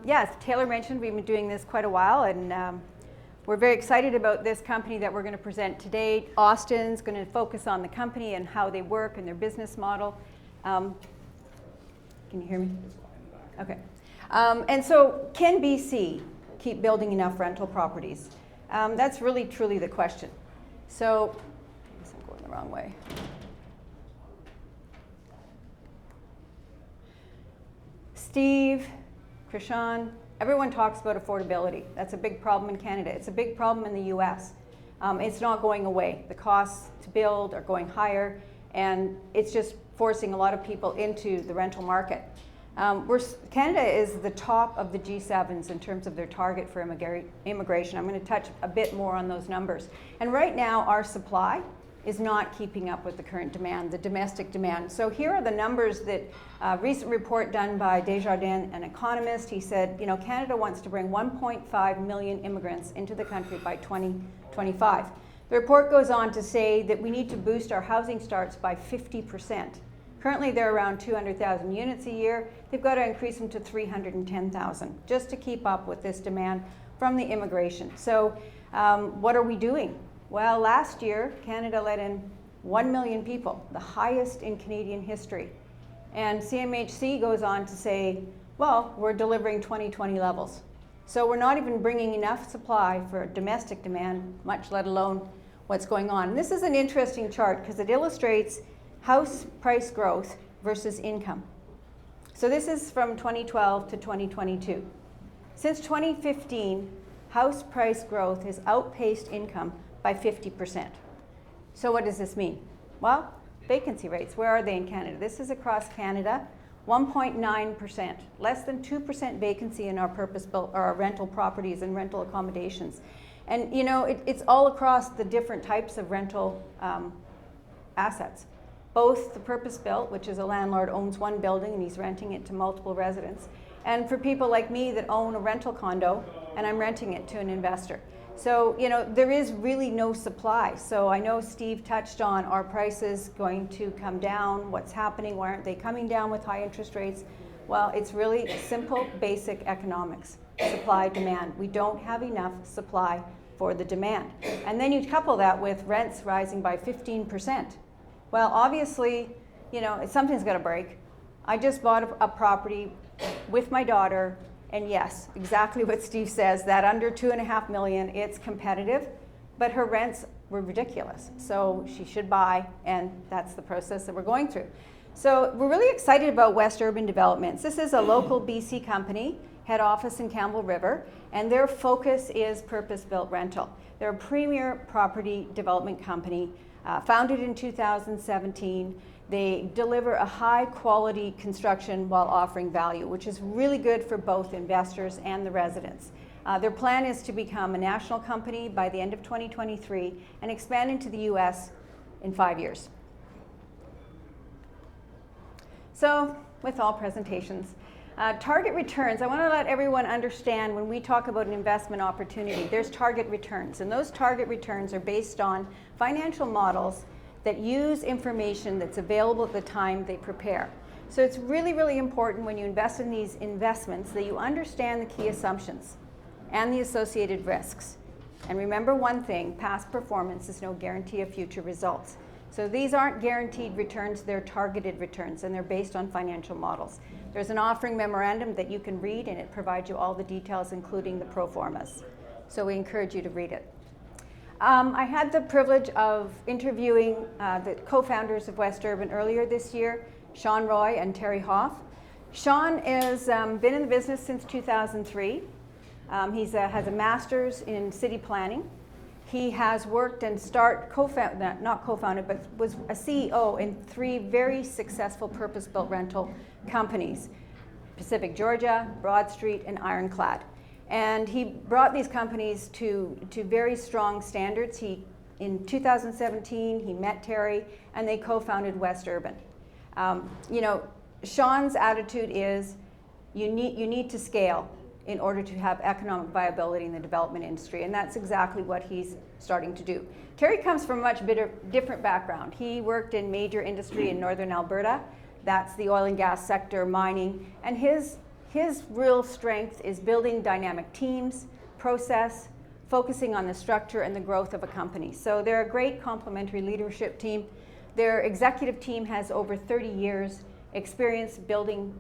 Yes, Taylor mentioned we've been doing this quite a while, and we're very excited about this company that we're going to present today. Austin's going to focus on the company and how they work and their business model. Can you hear me? Okay. And so, can BC keep building enough rental properties? That's really, truly the question. So, I guess I'm going the wrong way. Steve, Krishan, everyone talks about affordability. That's a big problem in Canada. It's a big problem in the US. It's not going away. The costs to build are going higher, and it's just forcing a lot of people into the rental market. Canada is the top of the G7s in terms of their target for immigration. I'm going to touch a bit more on those numbers. And right now, our supply is not keeping up with the current demand, the domestic demand. So here are the numbers that a recent report done by Desjardins, an economist. He said, you know, Canada wants to bring 1.5 million immigrants into the country by 2025. The report goes on to say that we need to boost our housing starts by 50%. Currently, they're around 200,000 units a year. They've got to increase them to 310,000 just to keep up with this demand from the immigration. So what are we doing? Well, last year, Canada let in 1 million people, the highest in Canadian history. And CMHC goes on to say, well, we're delivering 2020 levels. So we're not even bringing enough supply for domestic demand, much let alone what's going on. And this is an interesting chart because it illustrates house price growth versus income. So this is from 2012 to 2022. Since 2015, house price growth has outpaced income by 50%. So what does this mean? Well, vacancy rates, where are they in Canada? This is across Canada, 1.9%, less than 2% vacancy in our purpose-built or our rental properties and rental accommodations. And you know, it's all across the different types of rental assets. Both the purpose-built, which is a landlord owns one building and he's renting it to multiple residents, and for people like me that own a rental condo and I'm renting it to an investor. So, you know, there is really no supply. So I know Steve touched on our prices going to come down, what's happening, why aren't they coming down with high interest rates? Well, it's really simple, basic economics, supply, demand. We don't have enough supply for the demand. And then you couple that with rents rising by 15%. Well, obviously, you know, something's got to break. I just bought a property with my daughter. And yes, exactly what Steve says, that under $2.5 million, it's competitive, but her rents were ridiculous. So she should buy, and that's the process that we're going through. So we're really excited about WestUrban Developments. This is a local BC company, head office in Campbell River, and their focus is purpose-built rental. They're a premier property development company, founded in 2017. They deliver a high quality construction while offering value, which is really good for both investors and the residents. Their plan is to become a national company by the end of 2023 and expand into the US in 5 years. So, with all presentations, target returns. I want to let everyone understand when we talk about an investment opportunity, there's target returns, and those target returns are based on financial models that use information that's available at the time they prepare. So it's really, really important when you invest in these investments that you understand the key assumptions and the associated risks. And remember one thing, past performance is no guarantee of future results. So these aren't guaranteed returns, they're targeted returns, and they're based on financial models. There's an offering memorandum that you can read, and it provides you all the details, including the pro formas. So we encourage you to read it. I had the privilege of interviewing the co-founders of WestUrban earlier this year, Sean Roy and Terry Hoff. Sean has been in the business since 2003. He has a master's in city planning. He has worked and not co-founded, but was a CEO in 3 very successful purpose-built rental companies, Pacific Georgia, Broad Street, and Ironclad. And he brought these companies to very strong standards. In 2017, he met Terry, and they co-founded WestUrban. You know, Sean's attitude is you need to scale in order to have economic viability in the development industry, and that's exactly what he's starting to do. Terry comes from a much different background. He worked in major industry in northern Alberta. That's the oil and gas sector, mining, and his His real strength is building dynamic teams, process, focusing on the structure and the growth of a company. So they're a great complementary leadership team. Their executive team has over 30 years experience building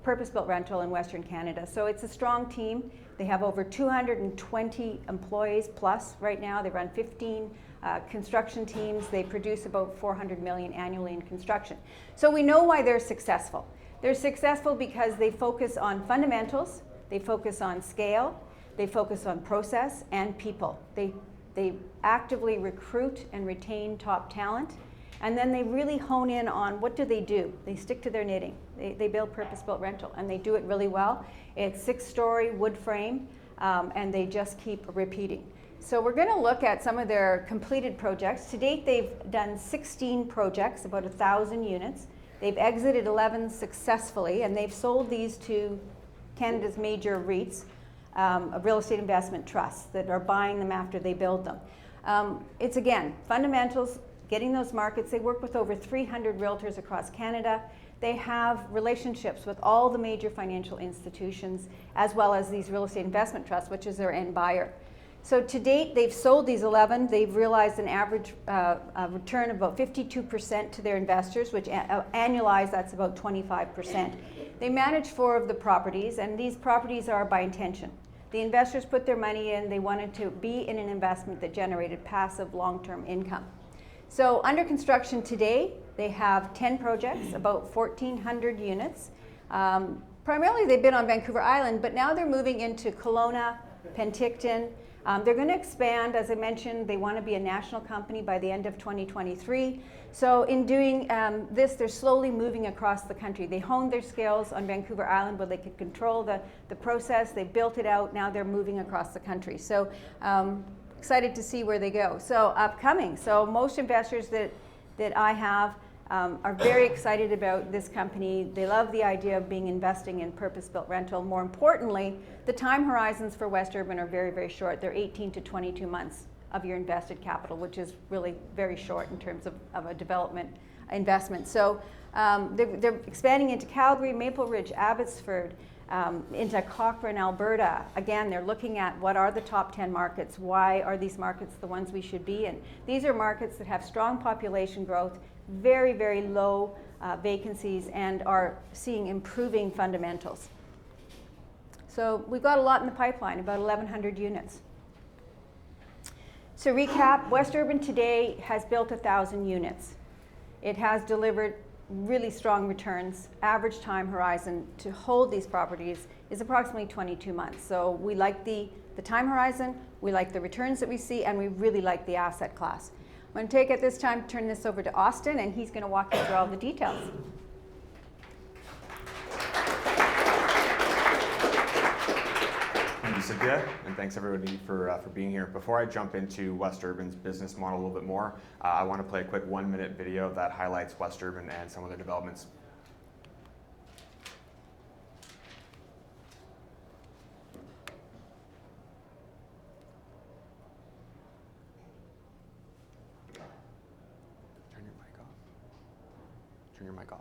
purpose-built rental in Western Canada. So it's a strong team. They have over 220 employees plus right now. They run 15 construction teams. They produce about $400 million annually in construction. So we know why they're successful. They're successful because they focus on fundamentals, they focus on scale, they focus on process and people. They actively recruit and retain top talent, and then they really hone in on what do. They stick to their knitting. They build purpose-built rental, and they do it really well. It's 6-story wood frame, and they just keep repeating. So we're going to look at some of their completed projects. To date, they've done 16 projects, about 1,000 units. They've exited 11 successfully, and they've sold these to Canada's major REITs, real estate investment trusts that are buying them after they build them. It's again, fundamentals, getting those markets. They work with over 300 realtors across Canada. They have relationships with all the major financial institutions, as well as these real estate investment trusts, which is their end buyer. So to date, they've sold these 11. They've realized an average return of about 52% to their investors, which annualized, that's about 25%. They manage 4 of the properties, and these properties are by intention. The investors put their money in. They wanted to be in an investment that generated passive long-term income. So under construction today, they have 10 projects, about 1,400 units. Primarily they've been on Vancouver Island, but now they're moving into Kelowna, Penticton. They're going to expand. As I mentioned, they want to be a national company by the end of 2023. So in doing this, they're slowly moving across the country. They honed their skills on Vancouver Island where they could control the process. They built it out. Now they're moving across the country. So excited to see where they go. So upcoming. So most investors that I have are very excited about this company. They love the idea of investing in purpose-built rental. More importantly, the time horizons for WestUrban are very, very short. They're 18 to 22 months of your invested capital, which is really very short in terms of a development investment. So they're expanding into Calgary, Maple Ridge, Abbotsford, into Cochrane, Alberta. Again, they're looking at what are the top 10 markets. Why are these markets the ones we should be in? These are markets that have strong population growth, very, very low vacancies, and are seeing improving fundamentals. So we've got a lot in the pipeline, about 1,100 units. So recap, WestUrban today has built 1,000 units. It has delivered really strong returns. Average time horizon to hold these properties is approximately 22 months. So we like the time horizon, we like the returns that we see, and we really like the asset class. I'm going to take at this time to turn this over to Austin, and he's going to walk you through all the details. Thank you, Cynthia, and thanks everybody for being here. Before I jump into WestUrban's business model a little bit more, I want to play a quick 1-minute video that highlights WestUrban and some of their developments. Turn your mic off. Turn your mic off.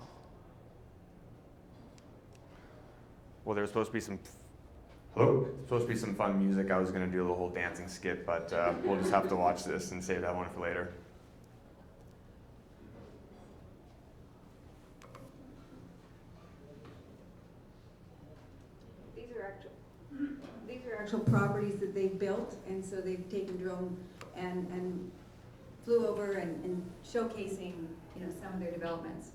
Well, there's supposed to be some fun music. I was going to do a whole dancing skit, but we'll just have to watch this and save that one for later. These are actual properties that they've built, and so they've taken drone and flew over and showcasing, some of their developments.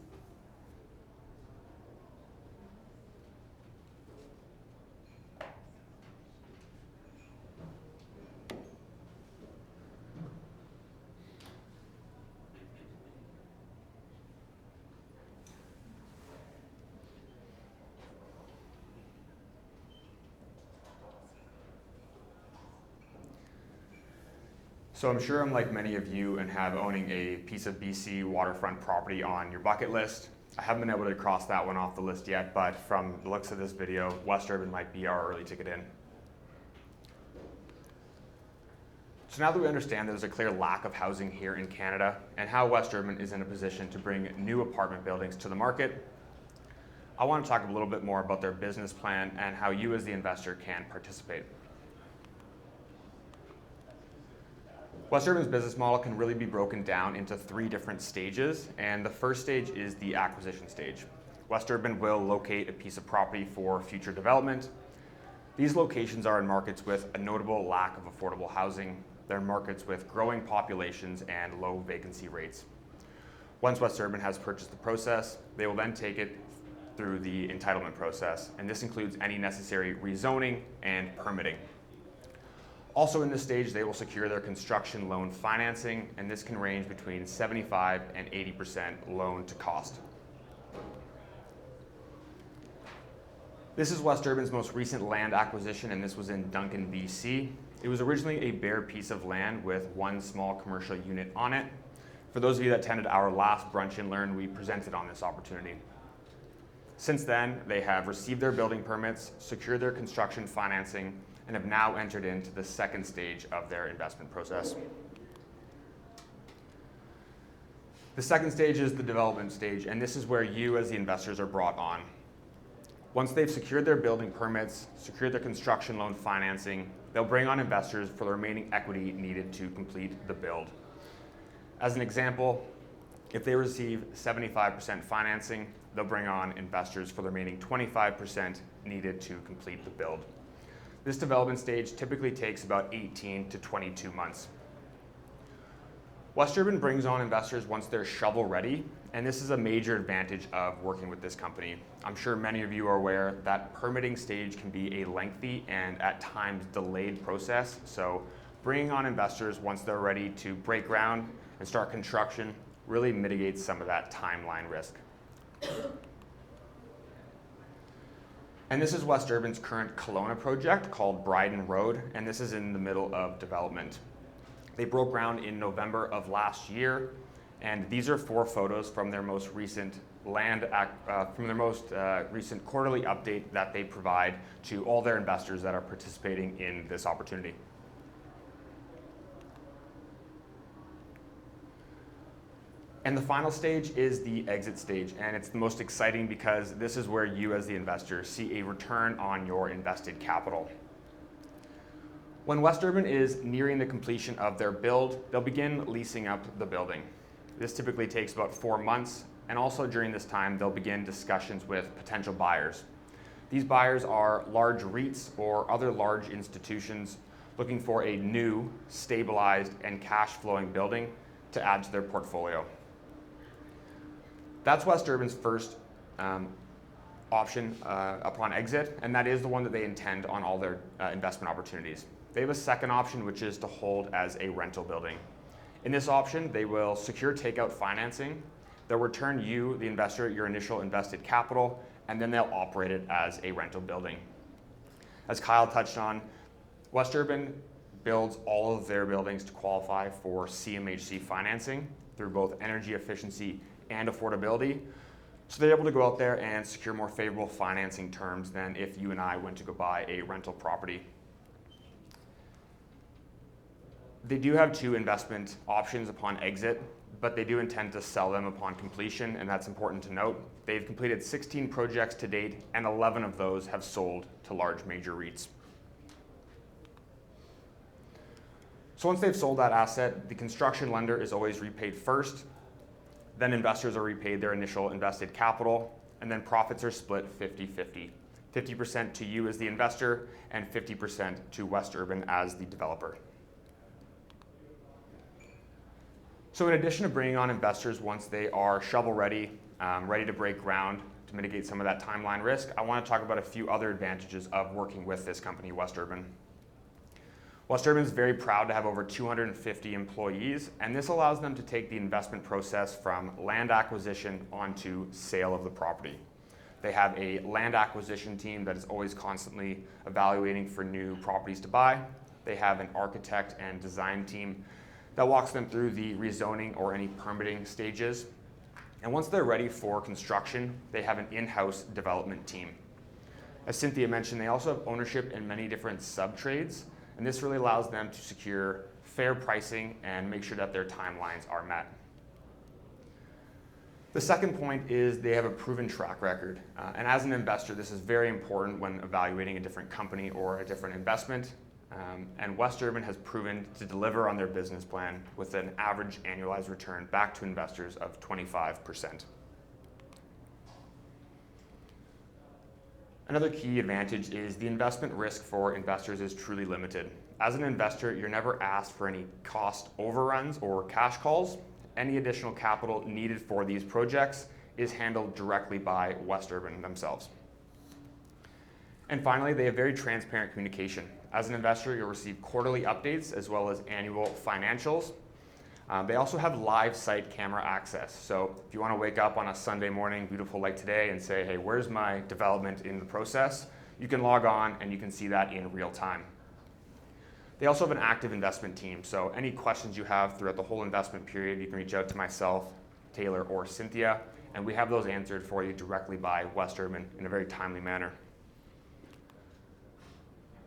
So I'm sure I'm like many of you and have owning a piece of BC waterfront property on your bucket list. I haven't been able to cross that one off the list yet, but from the looks of this video, WestUrban might be our early ticket in. So now that we understand there's a clear lack of housing here in Canada and how WestUrban is in a position to bring new apartment buildings to the market, I want to talk a little bit more about their business plan and how you as the investor can participate. WestUrban's business model can really be broken down into 3 different stages, and the first stage is the acquisition stage. WestUrban will locate a piece of property for future development. These locations are in markets with a notable lack of affordable housing. They're in markets with growing populations and low vacancy rates. Once WestUrban has purchased the process, they will then take it through the entitlement process, and this includes any necessary rezoning and permitting. Also in this stage, they will secure their construction loan financing, and this can range between 75 and 80% loan to cost. This is WestUrban's most recent land acquisition, and this was in Duncan, BC. It was originally a bare piece of land with 1 small commercial unit on it. For those of you that attended our last Brunch and Learn, we presented on this opportunity. Since then, they have received their building permits, secured their construction financing, and have now entered into the second stage of their investment process. The second stage is the development stage, and this is where you as the investors are brought on. Once they've secured their building permits, secured their construction loan financing, they'll bring on investors for the remaining equity needed to complete the build. As an example, if they receive 75% financing, they'll bring on investors for the remaining 25% needed to complete the build. This development stage typically takes about 18 to 22 months. WestUrban brings on investors once they're shovel ready, and this is a major advantage of working with this company. I'm sure many of you are aware that permitting stage can be a lengthy and at times delayed process, so bringing on investors once they're ready to break ground and start construction really mitigates some of that timeline risk. And this is WestUrban's current Kelowna project called Bryden Road, and this is in the middle of development. They broke ground in November of last year, and these are 4 photos from their most recent recent quarterly update that they provide to all their investors that are participating in this opportunity. And the final stage is the exit stage, and it's the most exciting because this is where you as the investor see a return on your invested capital. When WestUrban is nearing the completion of their build, they'll begin leasing up the building. This typically takes about 4 months, and also during this time, they'll begin discussions with potential buyers. These buyers are large REITs or other large institutions looking for a new, stabilized, and cash-flowing building to add to their portfolio. That's WestUrban's first option upon exit, and that is the one that they intend on all their investment opportunities. They have a second option, which is to hold as a rental building. In this option, they will secure takeout financing, they'll return you, the investor, your initial invested capital, and then they'll operate it as a rental building. As Kyle touched on, WestUrban builds all of their buildings to qualify for CMHC financing through both energy efficiency and affordability. So they're able to go out there and secure more favorable financing terms than if you and I went to go buy a rental property. They do have 2 investment options upon exit, but they do intend to sell them upon completion, and that's important to note. They've completed 16 projects to date, and 11 of those have sold to large major REITs. So once they've sold that asset, the construction lender is always repaid first. Then investors are repaid their initial invested capital, and then profits are split 50-50. 50% to you as the investor, and 50% to WestUrban as the developer. So in addition to bringing on investors once they are shovel ready, ready to break ground to mitigate some of that timeline risk, I want to talk about a few other advantages of working with this company, WestUrban. WestUrban is very proud to have over 250 employees, and this allows them to take the investment process from land acquisition onto sale of the property. They have a land acquisition team that is always constantly evaluating for new properties to buy. They have an architect and design team that walks them through the rezoning or any permitting stages. And once they're ready for construction, they have an in-house development team. As Cynthia mentioned, they also have ownership in many different sub-trades, and this really allows them to secure fair pricing and make sure that their timelines are met. The second point is they have a proven track record. And as an investor, this is very important when evaluating a different company or a different investment. And WestUrban has proven to deliver on their business plan with an average annualized return back to investors of 25%. Another key advantage is the investment risk for investors is truly limited. As an investor, you're never asked for any cost overruns or cash calls. Any additional capital needed for these projects is handled directly by WestUrban themselves. And finally, they have very transparent communication. As an investor, you'll receive quarterly updates as well as annual financials. They also have live site camera access. So if you want to wake up on a Sunday morning, beautiful like today, and say, hey, where's my development in the process? You can log on and you can see that in real time. They also have an active investment team. So any questions you have throughout the whole investment period, you can reach out to myself, Taylor, or Cynthia, and we have those answered for you directly by WestUrban in a very timely manner.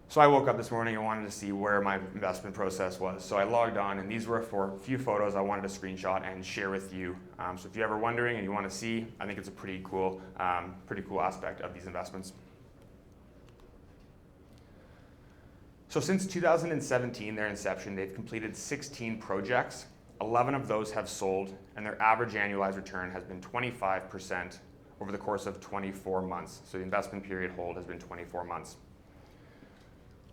So I woke up this morning and wanted to see where my investment process was. So I logged on, and these were for a few photos I wanted to screenshot and share with you. So if you're ever wondering and you want to see, I think it's a pretty cool aspect of these investments. So since 2017, their inception, they've completed 16 projects. 11 of those have sold, and their average annualized return has been 25% over the course of 24 months. So the investment period hold has been 24 months.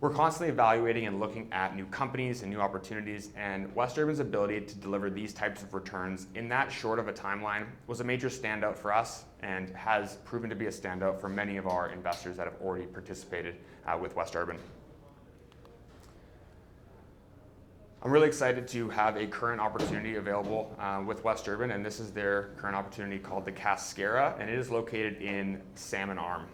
We're constantly evaluating and looking at new companies and new opportunities, and WestUrban's ability to deliver these types of returns in that short of a timeline was a major standout for us and has proven to be a standout for many of our investors that have already participated with WestUrban. I'm really excited to have a current opportunity available with WestUrban, and this is their current opportunity called the Cascara, and it is located in Salmon Arm.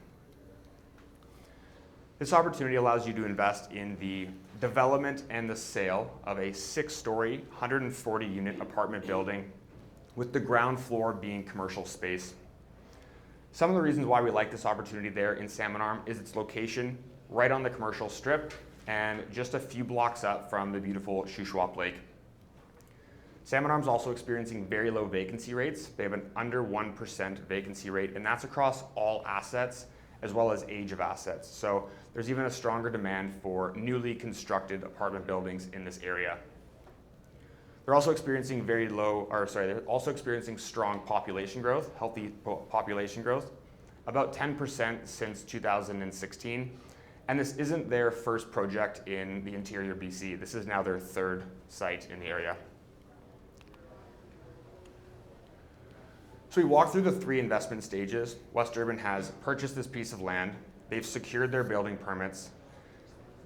This opportunity allows you to invest in the development and the sale of a 6-story, 140-unit apartment building with the ground floor being commercial space. Some of the reasons why we like this opportunity there in Salmon Arm is its location right on the commercial strip and just a few blocks up from the beautiful Shuswap Lake. Salmon Arm is also experiencing very low vacancy rates. They have an under 1% vacancy rate, and that's across all assets as well as age of assets. So there's even a stronger demand for newly constructed apartment buildings in this area. They're also experiencing strong population growth, healthy population growth, about 10% since 2016. And this isn't their first project in the interior BC. This is now their third site in the area. So we walked through the 3 investment stages. WestUrban has purchased this piece of land. They've secured their building permits.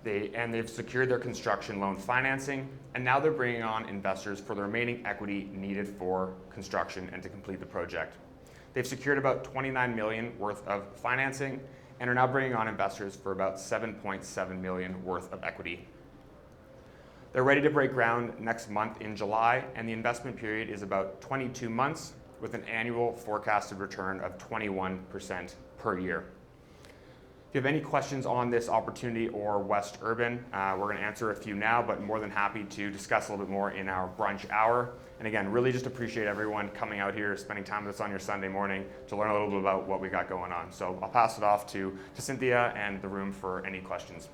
They've secured their construction loan financing. And now they're bringing on investors for the remaining equity needed for construction and to complete the project. They've secured about $29 million worth of financing and are now bringing on investors for about $7.7 million worth of equity. They're ready to break ground next month in July, and the investment period is about 22 months with an annual forecasted return of 21% per year. If you have any questions on this opportunity or WestUrban, we're going to answer a few now, but more than happy to discuss a little bit more in our brunch hour. And again, really just appreciate everyone coming out here, spending time with us on your Sunday morning to learn a little bit about what we got going on. So I'll pass it off to Cynthia and the room for any questions.